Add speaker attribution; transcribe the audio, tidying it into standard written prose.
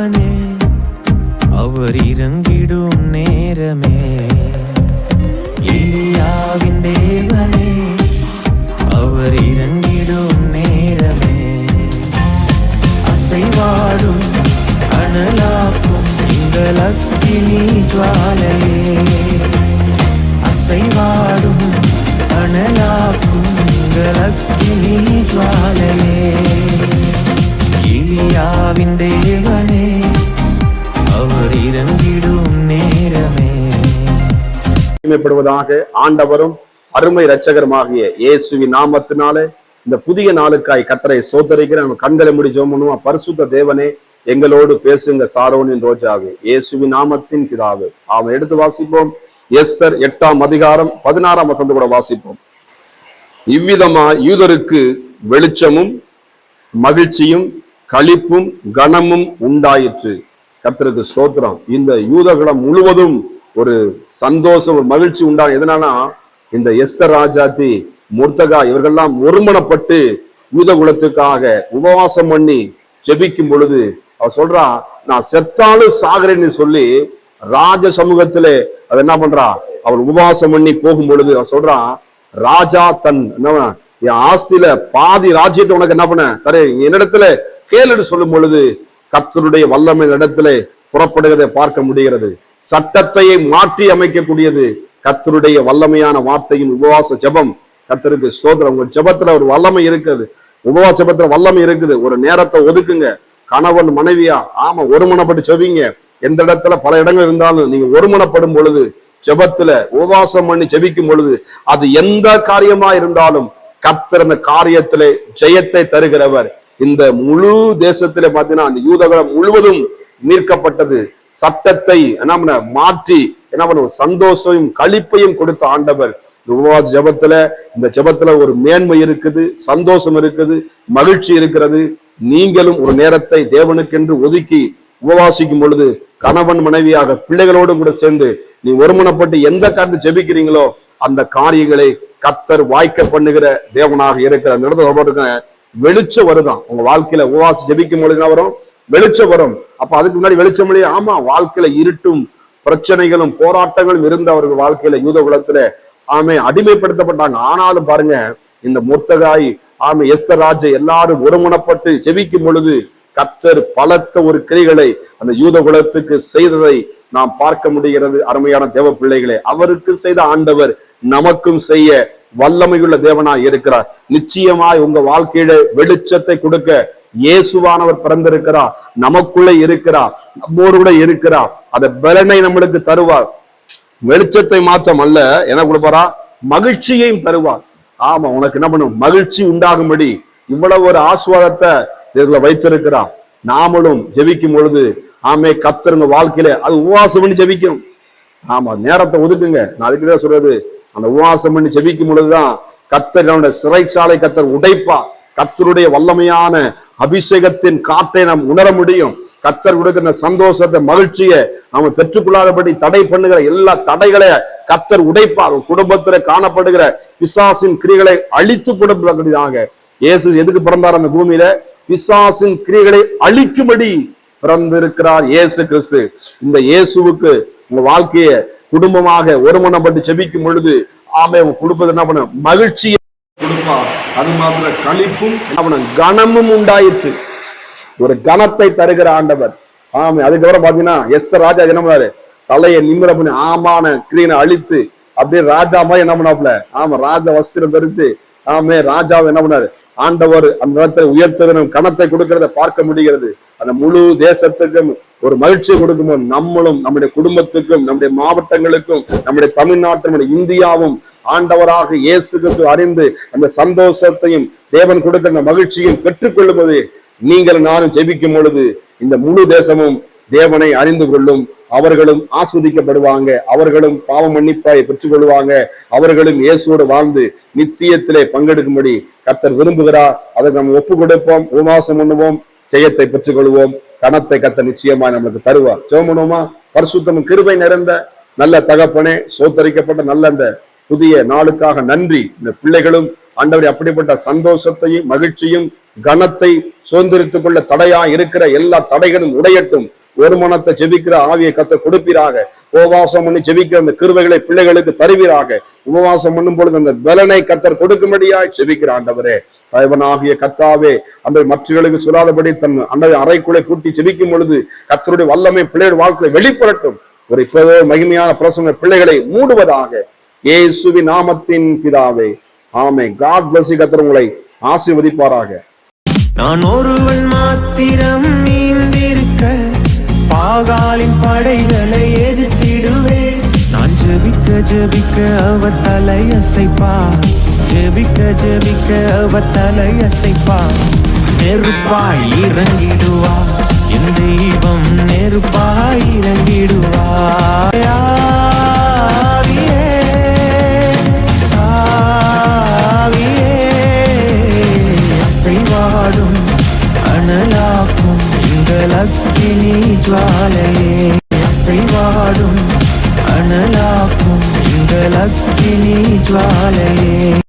Speaker 1: தேவனே, அவர் இறங்கிடும் நேரமே. எலியாவின் தேவனே, அவர் இறங்கிடும் நேரமே. அசைவாடும் அனலாக்கும் எங்கள் அக்கினி ஜுவாலையே, அசைவாடும் அனலாக்கும் எங்கள் அக்கினி ஜுவாலையே. எலியாவின் தேவனே, அவர் இறங்கிடும் நேரமே.
Speaker 2: ஆண்டவரும் அருமை இரட்சகருமாகிய இயேசுவின் நாமத்தினாலே இந்த புதிய நாளுக்காய் கர்த்தரை ஸ்தோத்தரிக்கிற நம்ம கண்களை மூடி ஜெபம் பண்ணுவோம். பரிசுத்த தேவனே, எங்களோடு பேசுங்க சாரோனின் ரோஜாவே, இயேசுவின் நாமத்தின் பிதாவே. அவன் எடுத்து வாசிப்போம். எஸ்தர் 8ஆம் அதிகாரம் 16ஆம் வசனம் கூட வாசிப்போம். இவ்விதமா யூதருக்கு வெளிச்சமும் மகிழ்ச்சியும் களிப்பும் கனமும் உண்டாயிற்று. கர்த்தருக்கு ஸ்தோத்திரம். இந்த யூதகுலம் முழுவதும் ஒரு சந்தோஷம், ஒரு மகிழ்ச்சி உண்டான. எதனால இந்த எஸ்தர் ராஜாத்தி, முர்தகா இவர்கள்லாம் ஒருமனப்பட்டு யூத குலத்துக்காக உபவாசம் பண்ணி ஜெபிக்கும் பொழுது அவர் சொல்றா, நான் செத்தாலும் சாகிறேன்னு சொல்லி ராஜ சமூகத்திலே அவ என்ன பண்றா, அவர் உபவாசம் பண்ணி போகும் பொழுது அவர் சொல்றான், ராஜா தன் என் ஆஸ்தியில பாதி ராஜ்யத்தை உனக்கு என்ன பண்ண தரே, என்னிடத்துல கேளுன்னு சொல்லும் பொழுது கர்த்தருடைய வல்லமை இடத்துல புறப்படுகிறதை பார்க்க முடிகிறது. சட்டத்தையே மாற்றி அமைக்கக்கூடியது கர்த்தருடைய வல்லமையான வார்த்தையின் உபவாச ஜெபம். கர்த்தருக்கு ஸ்தோத்திரம். உங்க ஜெபத்துல ஒரு வல்லமை இருக்குது, உபவாச ஜெபத்துல வல்லமை இருக்குது. ஒரு நேரத்தை ஒதுக்குங்க. கணவன் மனைவியா ஒருமனப்பட்டு ஜெபிங்க. எந்த இடத்துல பல இடங்கள் இருந்தாலும் நீங்க ஒருமனப்படும் பொழுது ஜெபத்துல உபவாசம் பண்ணி ஜெபிக்கும் பொழுது அது எந்த காரியமா இருந்தாலும் கர்த்தர் அந்த காரியத்திலே ஜெயத்தை தருகிறவர். இந்த முழு தேசத்திலே பார்த்தீங்கன்னா அந்த யூதகுலம் முழுவதும் மீட்கப்பட்டது. சட்டத்தை என்ன மாற்றி என்ன பண்ண சந்தோஷம் களிப்பையும் கொடுத்த ஆண்டவர். உபவாச ஜெபத்துல, இந்த ஜெபத்துல ஒரு மேன்மை இருக்குது, சந்தோஷம் இருக்குது, மகிழ்ச்சி இருக்கிறது. நீங்களும் ஒரு நேரத்தை தேவனுக்கென்று ஒதுக்கி உபவாசிக்கும் பொழுது கணவன் மனைவியாக பிள்ளைகளோடு கூட சேர்ந்து நீ ஒருமனப்பட்டு எந்த காரியத்தை ஜெபிக்கிறீங்களோ அந்த காரியங்களை கர்த்தர் வாய்க்க பண்ணுகிற தேவனாக இருக்கிற அந்த இடத்துல வெளிச்சம் வருதான். உங்க வாழ்க்கையில உபவாசி ஜெபிக்கும் பொழுது வரும் வெளிச்சம் வரும். அப்ப அதுக்கு முன்னாடி வெளிச்சம் இல்லையா? வாழ்க்கையில இருட்டும் பிரச்சனைகளும் போராட்டங்களும் இருந்த அவர்கள் வாழ்க்கையில யூத குலத்துல அடிமைப்படுத்தப்பட்டாங்க. ஆனாலும் பாருங்க, இந்த முர்தகாய் எஸ்தர் ராஜா எல்லாரும் ஒருமனப்பட்டு ஜெபிக்கும் பொழுது கர்த்தர் பலத்த ஒரு கிரிகளை அந்த யூத குலத்துக்கு செய்ததை நாம் பார்க்க முடிகிறது. அருமையான தேவ பிள்ளைகளே, அவருக்கு செய்த ஆண்டவர் நமக்கும் செய்ய வல்லமையுள்ள தேவனாய் இருக்கிறார். நிச்சயமாய் உங்க வாழ்க்கையில வெளிச்சத்தை கொடுக்க இயேசுவானவர் பிறந்திருக்கிறார், நமக்குள்ள இருக்கிறார், நம்மோடு கூட இருக்கிறார். அந்த பலனை நம்மளுக்கு தருவார். வெளிச்சத்தை மாற்றம் அல்ல, என்ன கொடுப்பாரா? மகிழ்ச்சியையும் தருவார். உனக்கு என்ன பண்ணும்? மகிழ்ச்சி உண்டாகும்படி இவ்வளவு ஒரு ஆசுவாதத்தை இதுல வைத்திருக்கிறார். நாமளும் ஜெபிக்கும் பொழுது கர்த்தருங்க வாழ்க்கையில அது உபவாசம் பண்ணி ஜெபிக்கும். நேரத்தை ஒதுக்குங்க. நான் அதுக்குதான் சொல்றது, அந்த உபவாசம் பண்ணி ஜெபிக்கும் பொழுதுதான் கர்த்தர் சிறைச்சாலை கர்த்தர் உடைப்பா. கர்த்தருடைய வல்லமையான அபிஷேகத்தின் காற்றை நாம் உணர முடியும். கர்த்தர் கொடுக்கிற சந்தோஷத்தை, மகிழ்ச்சியை நாம பெற்றுக்கொள்ளாதபடி தடை பண்ணுகிற எல்லா தடைகளை கர்த்தர் உடைப்பார். குடும்பத்துல காணப்படுகிற பிசாசின் கிரிகளை அழித்து கொடுப்பதாக இயேசு எதுக்கு பிறந்தார்? அந்த பூமியில பிசாசின் கிரிகளை அழிக்கும்படி பிறந்திருக்கிறார் இயேசு கிறிஸ்து. இந்த இயேசுவுக்கு உங்க வாழ்க்கையை குடும்பமாக ஒருமனப்பட்டு ஜெபிக்கும் பொழுது உங்க குடும்பத்தை என்ன பண்ண மகிழ்ச்சியை கொடுப்பா. அது மாத்திர களிப்பும் கனமும் உண்டாயிற்று. ஒரு கனத்தை தருகிற ஆண்டவர். அதுக்கப்புறம் பாத்தீங்கன்னா எஸ்தர் ராஜா என்ன பண்ணாரு? தலையை நிமிர பண்ணி கிரீனை அழித்து அப்படியே ராஜா மாதிரி என்ன பண்ணாப்புல ராஜா வஸ்திரம் தரித்து ராஜாவை என்ன பண்ணாரு? ஆண்டவர் அந்த இடத்துல உயர்த்தவனும் கணத்தை கொடுக்கிறத பார்க்க முடிகிறது. அந்த முழு தேசத்துக்கும் ஒரு மகிழ்ச்சியை கொடுக்கும்போது நம்மளும் நம்முடைய குடும்பத்துக்கும் நம்முடைய மாவட்டங்களுக்கும் நம்முடைய தமிழ்நாட்டு நம்முடைய இந்தியாவும் ஆண்டவராக இயேசு கிறிஸ்து அறிந்து அந்த சந்தோஷத்தையும் தேவன் கொடுக்கிற அந்த மகிழ்ச்சியும் பெற்றுக்கொள்ளும் போது நீங்கள் நானும் ஜெபிக்கும் பொழுது இந்த முழு தேசமும் தேவனை அறிந்து கொள்ளும். அவர்களும் ஆஸ்வதிக்கப்படுவாங்க, அவர்களும் பாவ மன்னிப்பாய் பெற்றுக் கொள்வாங்க, அவர்களும் இயேசுவோடு வாழ்ந்து நித்தியத்திலே பங்கெடுக்கும்படி கர்த்தர் விரும்புகிறார். அதை நம்ம ஒப்பு கொடுப்போம், உபவாசம் பண்ணுவோம், ஜெயத்தை பெற்றுக் கொள்வோம். கணத்தை கர்த்தர் நிச்சயமா நமக்கு தருவார். ஜெபம் பண்ணுவோமா? பரிசுத்தமும் கிருபை நிறைந்த நல்ல தகப்பனே, சோத்தரிக்கப்பட்ட நல்ல அந்த புதிய நாளுக்காக நன்றி. இந்த பிள்ளைகளும் ஆண்டவரே அப்படிப்பட்ட சந்தோஷத்தையும் மகிழ்ச்சியும் கனத்தை சுதந்திரித்துக் கொள்ள தடையா இருக்கிற எல்லா தடைகளும் உடையட்டும். ஒரு மனத்தை ஜெபிக்கிற ஆவியை கர்த்தர் கொடுப்பீராக. உபவாசம் பண்ணி ஜெபிக்கிற அந்த கிருபைகளை பிள்ளைகளுக்கு தருவீராக. உபவாசம் பண்ணும் பொழுது அந்த பலனை கர்த்தர் கொடுக்கும்படியாய் ஜெபிக்கிற ஆண்டவரே, தலைவனாகிய கர்த்தாவே, அந்த மற்றவர்களுக்கு சொல்லாதபடி தன் அறைக்குள்ளே கூட்டி ஜெபிக்கும் பொழுது கர்த்தருடைய வல்லமை பிள்ளைகள் வாழ்க்கையை வெளிப்படட்டும். ஒரு இப்போதோ மகிமையான பிரசங்க பிள்ளைகளை மூடுவதாக இயேசுவின் நாமத்தின் பிதாவே, ஆமென். God bless you. கர்த்தர் உங்களை ஆசீர்வதிப்பாராக.
Speaker 1: நான் ஒருவன் மாத்திரம் நீந்திருக்க பாகாலின் படைகளை எதிர்த்திடுவேன். நான் ஜெபிக்க ஜெபிக்க அவர் தலையசைப்பார், ஜெபிக்க ஜெபிக்க அவர் தலையசைப்பார். நெருப்பாய் இறங்கிடுவார் என் தெய்வம், நெருப்பாய் இறங்கிடுவார். ஆவியே, ஆவியே, அசைவாடும் அனலாக்கும் எங்கள் அக்கினி ஜுவாலையே, அசைவாடும் அனலாக்கும் எங்கள் அக்கினி ஜுவாலையே.